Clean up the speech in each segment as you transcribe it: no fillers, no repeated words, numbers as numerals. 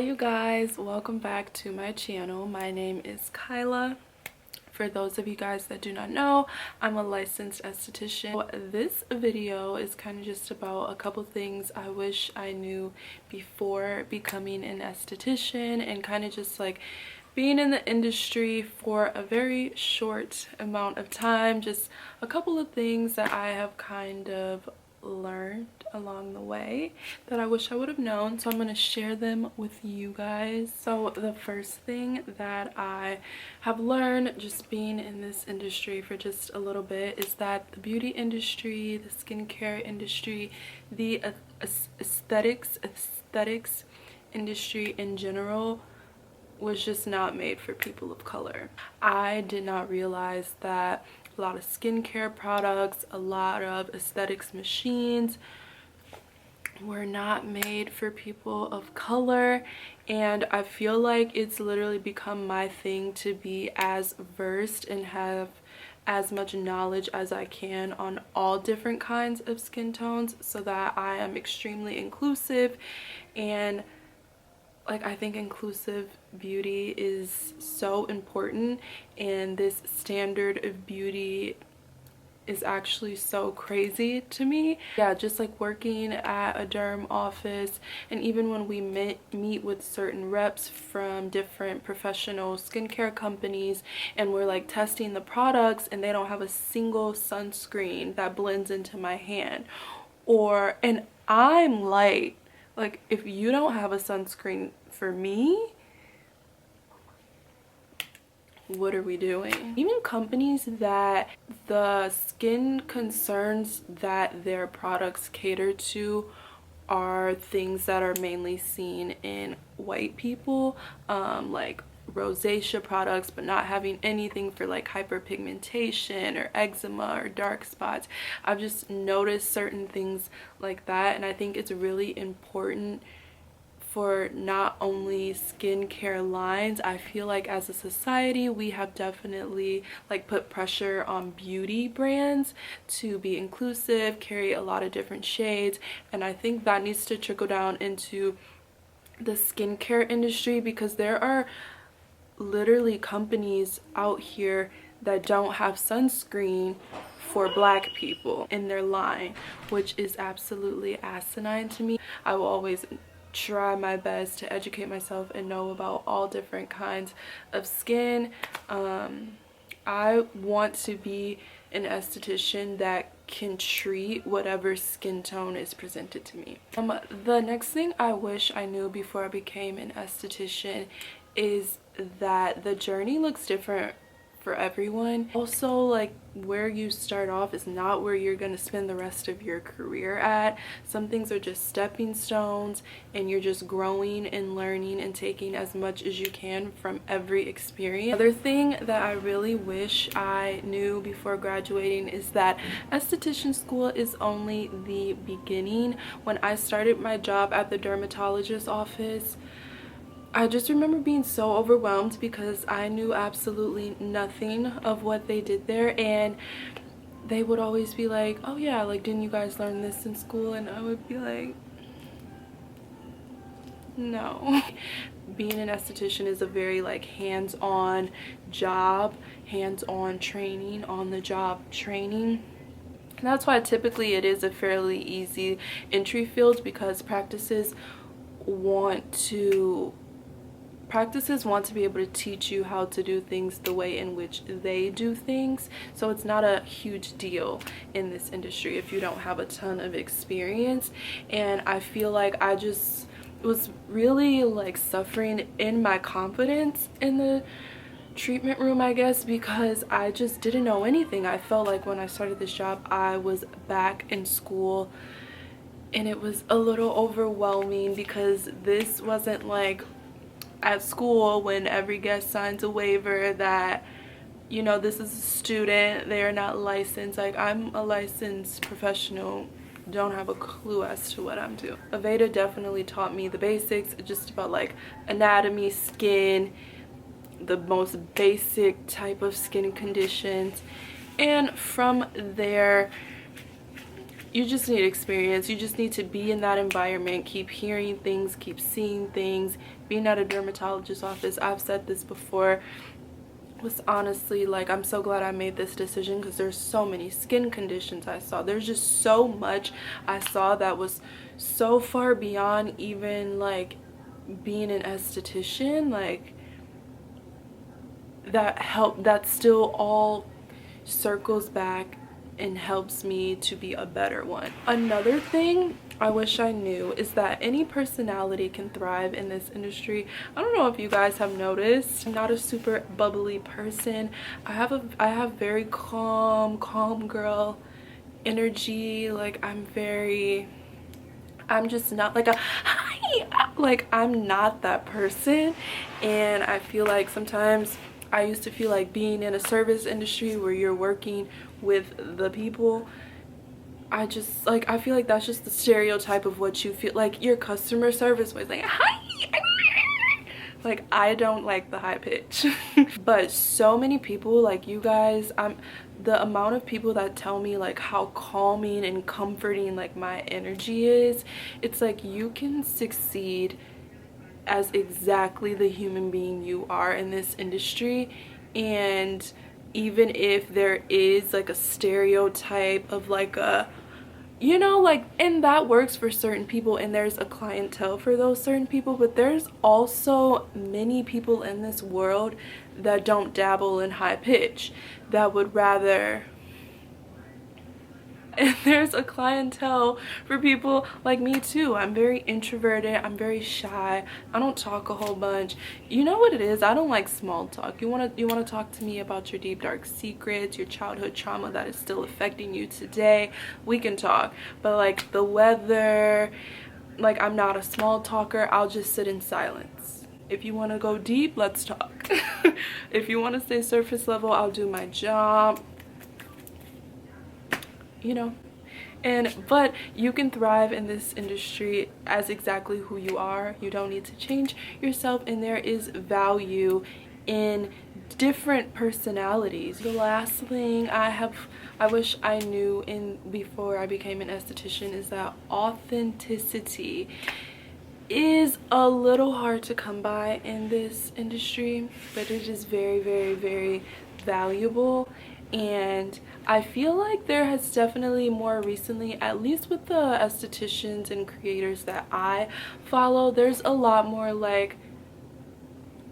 you guys, welcome back to my channel. My name is Kyla. For those of you guys that do not know, I'm a licensed esthetician. This video is kind of just about a couple things I wish I knew before becoming an esthetician, and kind of just like being in the industry for a very short amount of time. Just a couple of things that I have kind of learned along the way that I wish I would have known, so I'm going to share them with you guys. So the first thing that I have learned just being in this industry for just a little bit is that the beauty industry, the skincare industry, the aesthetics industry in general was just not made for people of color. I did not realize that a lot of skincare products, a lot of aesthetics machines were not made for people of color, and I feel like it's literally become my thing to be as versed and have as much knowledge as I can on all different kinds of skin tones, so that I am extremely inclusive. And like, I think inclusive beauty is so important, and this standard of beauty is actually so crazy to me. Yeah, just like working at a derm office, and even when we meet with certain reps from different professional skincare companies, and we're like testing the products and they don't have a single sunscreen that blends into my hand, and I'm light. Like, if you don't have a sunscreen for me, what are we doing? Even companies that the skin concerns that their products cater to are things that are mainly seen in white people, like rosacea products, but not having anything for like hyperpigmentation or eczema or dark spots. I've just noticed certain things like that, and I think it's really important for not only skincare lines. I feel like as a society we have definitely like put pressure on beauty brands to be inclusive, carry a lot of different shades, and I think that needs to trickle down into the skincare industry, because there are literally companies out here that don't have sunscreen for black people in their line, which is absolutely asinine to me. I will always try my best to educate myself and know about all different kinds of skin. I want to be an esthetician that can treat whatever skin tone is presented to me. The next thing I wish I knew before I became an esthetician is that the journey looks different for everyone. Also, like, where you start off is not where you're going to spend the rest of your career at. Some things are just stepping stones, and you're just growing and learning and taking as much as you can from every experience. Another thing that I really wish I knew before graduating is that esthetician school is only the beginning. When I started my job at the dermatologist's office, I just remember being so overwhelmed because I knew absolutely nothing of what they did there, and they would always be like, oh yeah, like, didn't you guys learn this in school? And I would be like, no. Being an esthetician is a very like hands-on job, hands-on training, on the job training. And that's why typically it is a fairly easy entry field, because practices want to be able to teach you how to do things the way in which they do things. So it's not a huge deal in this industry if you don't have a ton of experience. And I feel like I just was really like suffering in my confidence in the treatment room, I guess, because I just didn't know anything. I felt like when I started this job I was back in school, and it was a little overwhelming because this wasn't like at school when every guest signs a waiver that, you know, this is a student, they are not licensed. Like, I'm a licensed professional, don't have a clue as to what I'm doing. Aveda definitely taught me the basics, just about like anatomy, skin, the most basic type of skin conditions, and from there you just need experience. You just need to be in that environment, keep hearing things, keep seeing things. Being at a dermatologist's office, I've said this before, was honestly like, I'm so glad I made this decision, because there's so many skin conditions I saw. There's just so much I saw that was so far beyond even like being an esthetician. Like, that still all circles back and helps me to be a better one. Another thing I wish I knew is that any personality can thrive in this industry. I don't know if you guys have noticed, I'm not a super bubbly person. I have very calm girl energy. Like, I'm just not like a hi, like I'm not that person. And I feel like sometimes I used to feel like being in a service industry where you're working with the people, I feel like that's just the stereotype of what you feel like. Your customer service was like hi, like I don't like the high pitch. But so many people, like you guys, the amount of people that tell me like how calming and comforting like my energy is, it's like you can succeed as exactly the human being you are in this industry. And even if there is like a stereotype of like a, you know, like, and that works for certain people and there's a clientele for those certain people, but there's also many people in this world that don't dabble in high pitch, that would rather, and there's a clientele for people like me too. I'm very introverted, I'm very shy, I don't talk a whole bunch. You know what it is, I don't like small talk. You want to talk to me about your deep dark secrets, your childhood trauma that is still affecting you today, we can talk. But like the weather, like I'm not a small talker. I'll just sit in silence. If you want to go deep, let's talk. If you want to stay surface level, I'll do my job, you know. But you can thrive in this industry as exactly who you are. You don't need to change yourself, and there is value in different personalities. The last thing I wish I knew before I became an esthetician is that authenticity is a little hard to come by in this industry, but it is very, very, very valuable. And I feel like there has definitely more recently, at least with the estheticians and creators that I follow, there's a lot more like,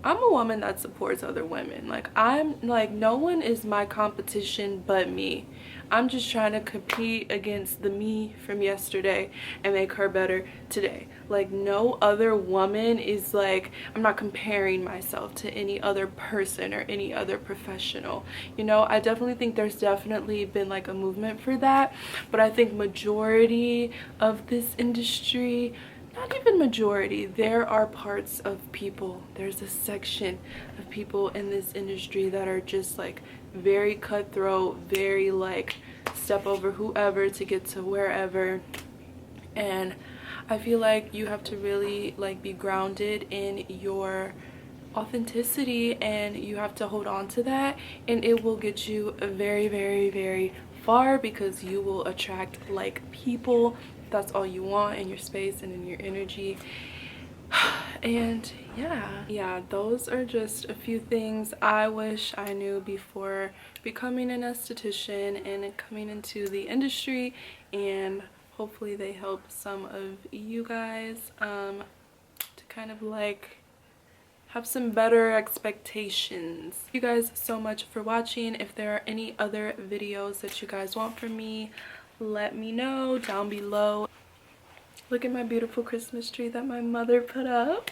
I'm a woman that supports other women. Like, I'm like, no one is my competition but me. I'm just trying to compete against the me from yesterday and make her better today. Like, no other woman is like, I'm not comparing myself to any other person or any other professional. You know, I definitely think there's definitely been like a movement for that, but I think majority of this industry, not even majority, there are parts of people, there's a section of people in this industry that are just like very cutthroat, very like step over whoever to get to wherever. And I feel like you have to really like be grounded in your authenticity, and you have to hold on to that, and it will get you very, very, very far, because you will attract like people. That's all you want in your space and in your energy. And yeah, those are just a few things I wish I knew before becoming an esthetician and coming into the industry, and hopefully they help some of you guys to kind of like have some better expectations. Thank you guys so much for watching. If there are any other videos that you guys want from me, let me know down below. Look at my beautiful Christmas tree that my mother put up.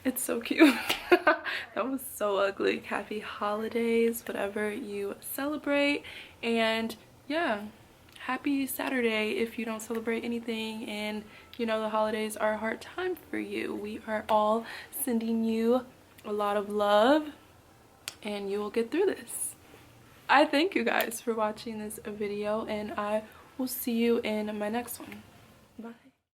It's so cute. That was so ugly. Happy holidays, whatever you celebrate. And yeah, happy Saturday if you don't celebrate anything and you know the holidays are a hard time for you. We are all sending you a lot of love, and you will get through this. I thank you guys for watching this video, and I will see you in my next one. Bye.